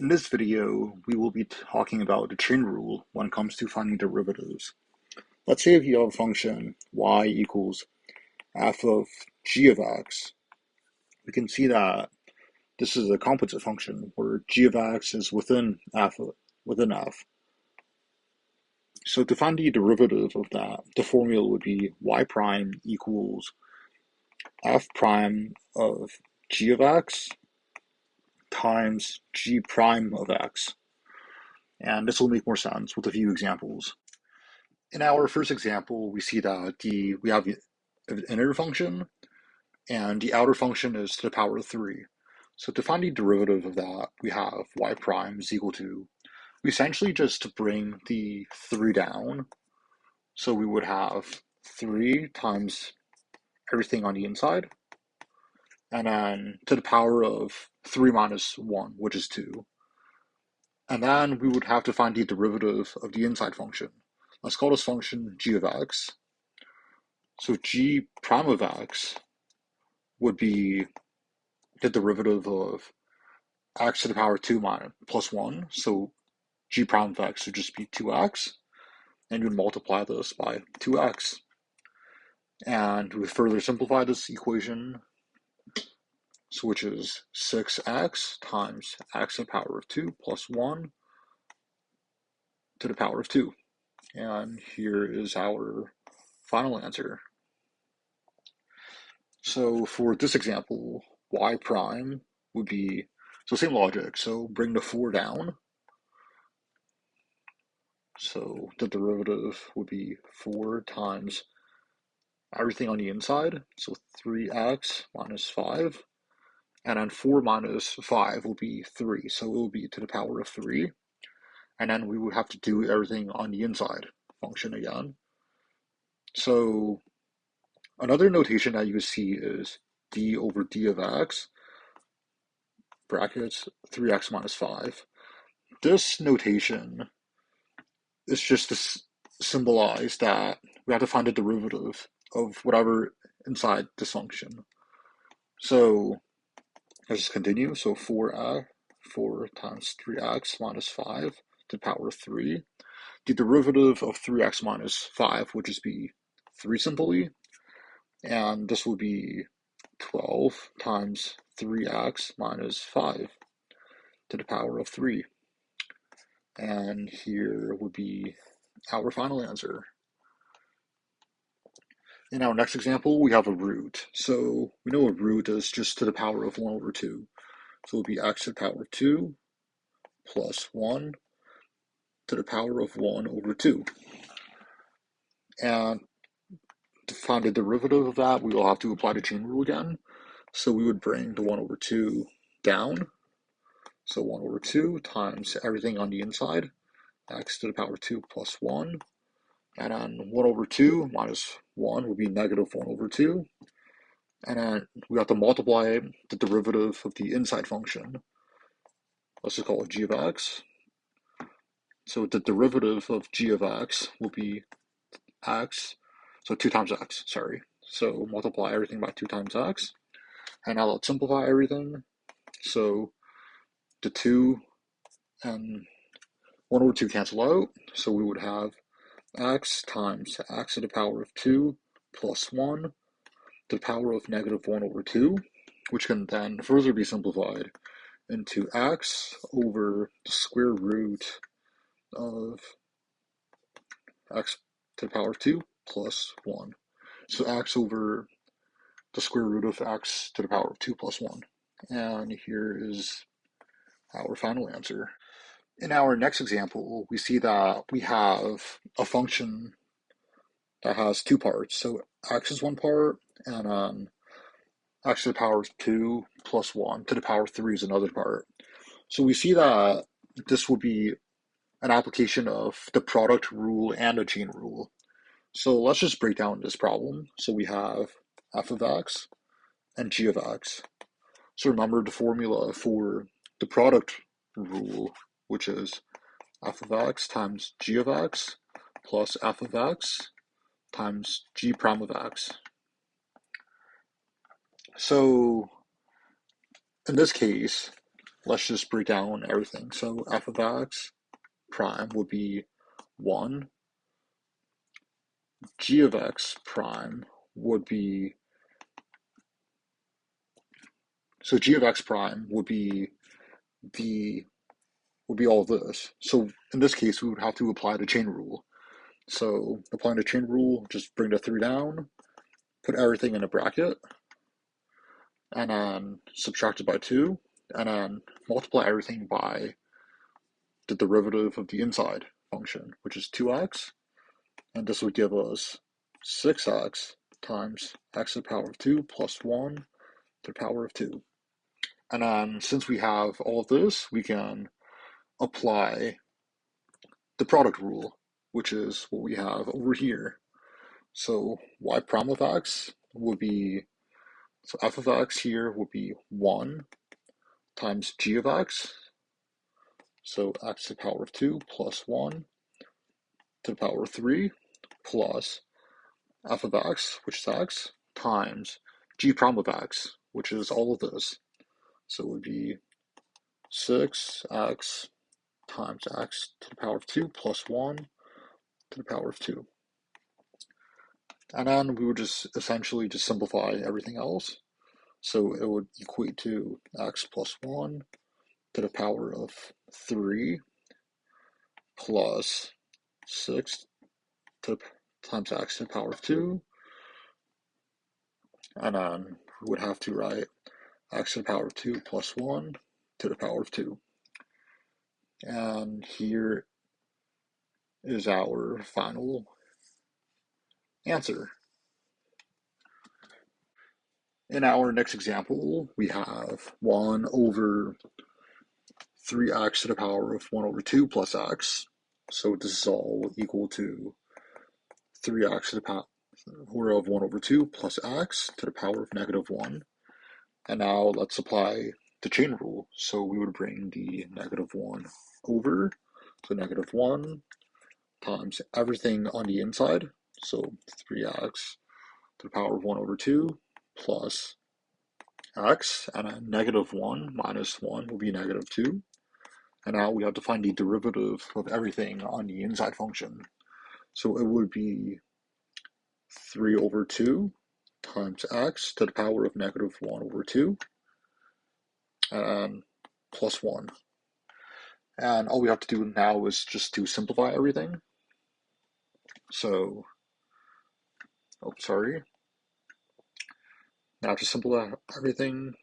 In this video, we will be talking about the chain rule when it comes to finding derivatives. Let's say if you have a function y equals f of g of x, we can see that this is a composite function where g of x is within f. So to find the derivative of that, the formula would be y prime equals f prime of g of x times g prime of x. And this will make more sense with a few examples. In our first example, we see that we have an inner function, and the outer function is to the power of 3. So to find the derivative of that, we have y prime is equal to, we essentially just bring the 3 down. So we would have 3 times everything on the inside, and then to the power of 3 minus 1, which is 2. And then we would have to find the derivative of the inside function. Let's call this function g of x. So g prime of x would be the derivative of x to the power 2 plus 1. So g prime of x would just be 2x. And you would multiply this by 2x. And we would further simplify this equation, so which is 6x times x to the power of 2 plus 1 to the power of 2. And here is our final answer. So for this example, y prime would be, so same logic, so bring the 4 down. So the derivative would be 4 times everything on the inside, so 3x minus 5. And then 4 minus 5 will be 3, so it will be to the power of 3. And then we would have to do everything on the inside function again. So another notation that you see is d over d of x, brackets 3x minus 5. This notation is just to symbolize that we have to find a derivative of whatever inside this function. So let's just continue. So 4 times 3x minus 5 to the power of 3. The derivative of 3x minus 5 would just be 3 simply. And this would be 12 times 3x minus 5 to the power of 3. And here would be our final answer. In our next example, we have a root. So we know a root is just to the power of 1 over 2. So it would be x to the power of 2 plus 1 to the power of 1 over 2. And to find the derivative of that, we will have to apply the chain rule again. So we would bring the 1 over 2 down. So 1 over 2 times everything on the inside, x to the power of 2 plus 1. And then 1 over 2 minus 1 would be negative 1 over 2. And then we have to multiply the derivative of the inside function. Let's just call it g of x. So the derivative of g of x will be x, so 2 times x, sorry. So multiply everything by 2 times x. And now let's simplify everything. So the 2 and 1 over 2 cancel out. So we would have x times x to the power of 2 plus 1 to the power of negative 1 over 2, which can then further be simplified into x over the square root of x to the power of 2 plus 1. So x over the square root of x to the power of 2 plus 1. And here is our final answer. In our next example, we see that we have a function that has 2 parts. So x is one part, and x to the power of 2 plus 1 to the power of 3 is another part. So we see that this will be an application of the product rule and a chain rule. So let's just break down this problem. So we have f of x and g of x. So remember the formula for the product rule, which is f of x times g of x plus f of x times g prime of x. So in this case, let's just break down everything. So f of x prime would be 1. G of x prime would be, so g of x prime would be the would be all this. So in this case, we would have to apply the chain rule. So applying the chain rule, just bring the 3 down, put everything in a bracket, and then subtract it by 2, and then multiply everything by the derivative of the inside function, which is 2x, and this would give us 6x times x to the power of 2 plus 1 to the power of 2. And then since we have all of this, we can apply the product rule, which is what we have over here. So y prime of x would be, so f of x here would be 1 times g of x, so x to the power of 2 plus 1 to the power of 3 plus f of x, which is x, times g prime of x, which is all of this. So it would be 6x times x to the power of 2 plus 1 to the power of 2. And then we would just essentially just simplify everything else. So it would equate to x plus 1 to the power of 3 plus 6 to, times x to the power of 2. And then we would have to write x to the power of 2 plus 1 to the power of 2. And here is our final answer. In our next example, we have 1 over 3x to the power of 1 over 2 plus x. So this is all equal to 3x to the power of 1 over 2 plus x to the power of negative 1. And now let's apply the chain rule. So we would bring the negative 1 over, so negative 1 times everything on the inside, so 3x to the power of 1 over 2 plus x, and a negative 1 minus 1 will be negative 2. And now we have to find the derivative of everything on the inside function. So it would be 3 over 2 times x to the power of negative 1 over 2 and plus 1. And all we have to do now is just to simplify everything. So, now to simplify everything,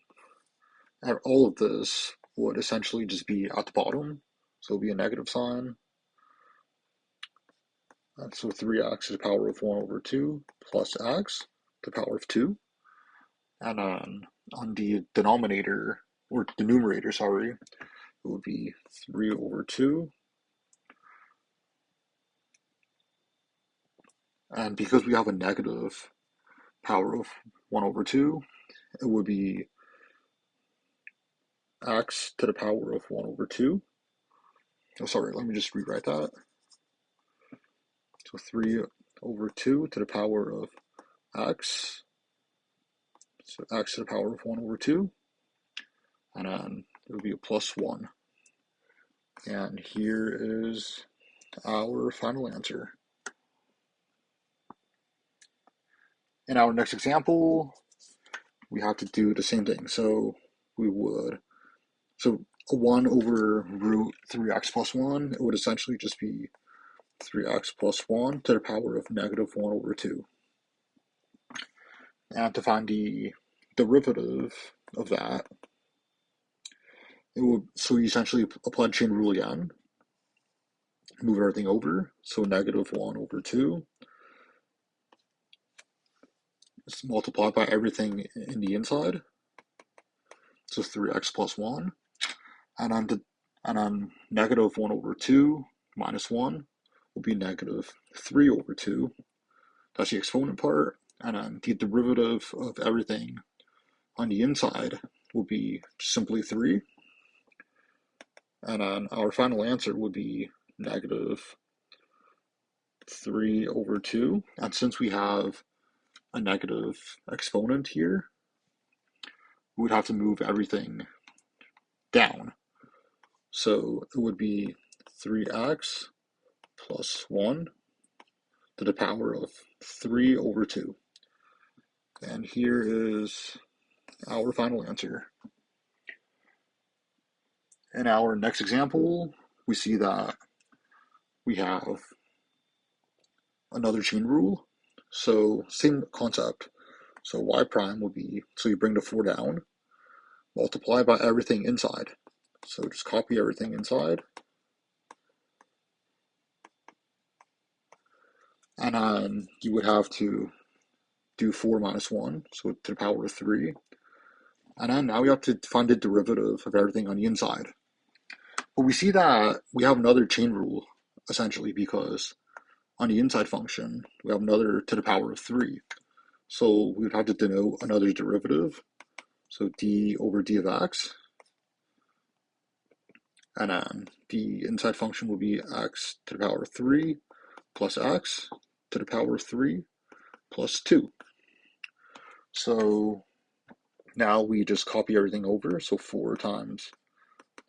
all of this would essentially just be at the bottom. So it'll be a negative sign. So 3x to the power of 1 over 2 plus x to the power of 2. And on the denominator, or the numerator, sorry, it would be 3 over 2. And because we have a negative power of 1 over 2, it would be x to the power of 1 over 2. Oh, sorry, let me just rewrite that. So 3 over 2 to the power of x. So x to the power of 1 over 2. And then it would be a plus 1. And here is our final answer. In our next example, we have to do the same thing. So we would, so 1 over root 3x plus 1, it would essentially just be 3x plus 1 to the power of negative 1 over 2. And to find the derivative of that, it would, so we essentially apply the chain rule again, move everything over, so negative 1 over 2, it's multiplied by everything in the inside, so 3x plus 1, and on negative 1 over 2 minus 1 will be negative 3 over 2, that's the exponent part, and then the derivative of everything on the inside will be simply 3, and then our final answer would be negative 3 over 2, and since we have a negative exponent here, we would have to move everything down. So it would be 3x plus 1 to the power of 3 over 2. And here is our final answer. In our next example, we see that we have another chain rule. So same concept. So y prime will be, so you bring the 4 down, multiply by everything inside. So just copy everything inside. And then you would have to do 4 minus 1, so to the power of 3. And then now we have to find the derivative of everything on the inside. But we see that we have another chain rule, essentially, because on the inside function, we have another to the power of 3. So we would have to denote another derivative. So d over d of x. And then the inside function will be x to the power of 3 plus x to the power of 3 plus 2. So now we just copy everything over. So 4 times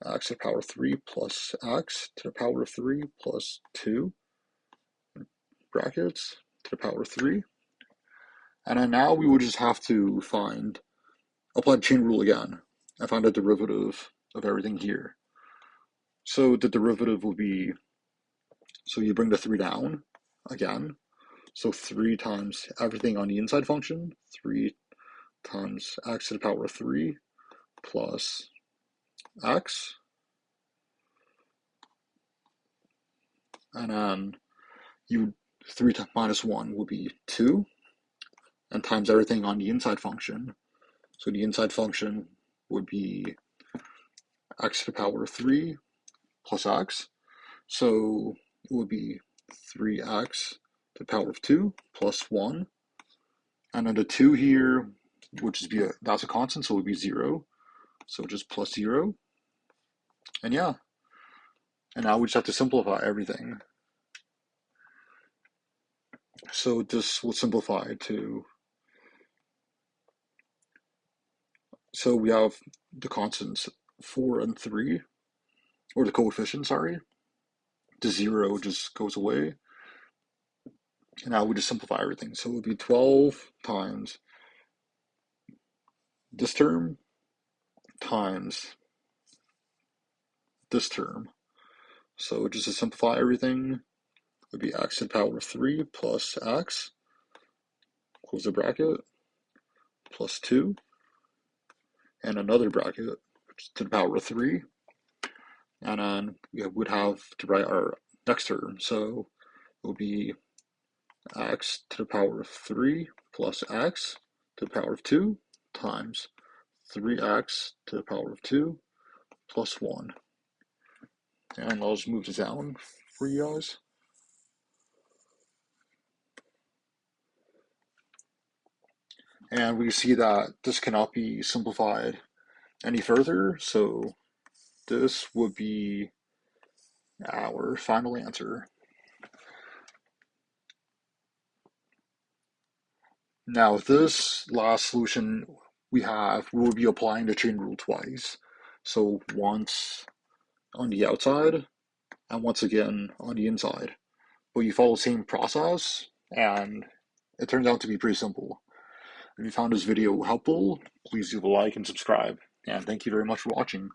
x to the power of 3 plus x to the power of 3 plus 2 brackets to the power of 3. And then now we would just have to apply the chain rule again and find the derivative of everything here. So the derivative will be, so you bring the 3 down again. So 3 times everything on the inside function, 3 times x to the power of 3 plus x. And then 3 minus 1 will be 2, and times everything on the inside function. So the inside function would be x to the power of 3 plus x. So it would be 3x to the power of 2 plus 1. And then the 2 here, which is that's a constant, so it would be 0. So just plus 0. And yeah. And now we just have to simplify everything. So this will simplify to, so we have the constants 4 and 3, or the coefficient, sorry. The 0 just goes away. And now we just simplify everything. So it would be 12 times this term times this term. So just to simplify everything, it would be x to the power of 3 plus x, close the bracket, plus 2, and another bracket to the power of 3. And then we would have to write our next term. So it will be x to the power of 3 plus x to the power of 2 times 3x to the power of 2 plus 1. And I'll just move this down for you guys. And we see that this cannot be simplified any further, so this would be our final answer. Now, this last solution we will be applying the chain rule twice. So once on the outside and once again on the inside. But you follow the same process, and it turns out to be pretty simple. If you found this video helpful, please leave a like and subscribe. And thank you very much for watching.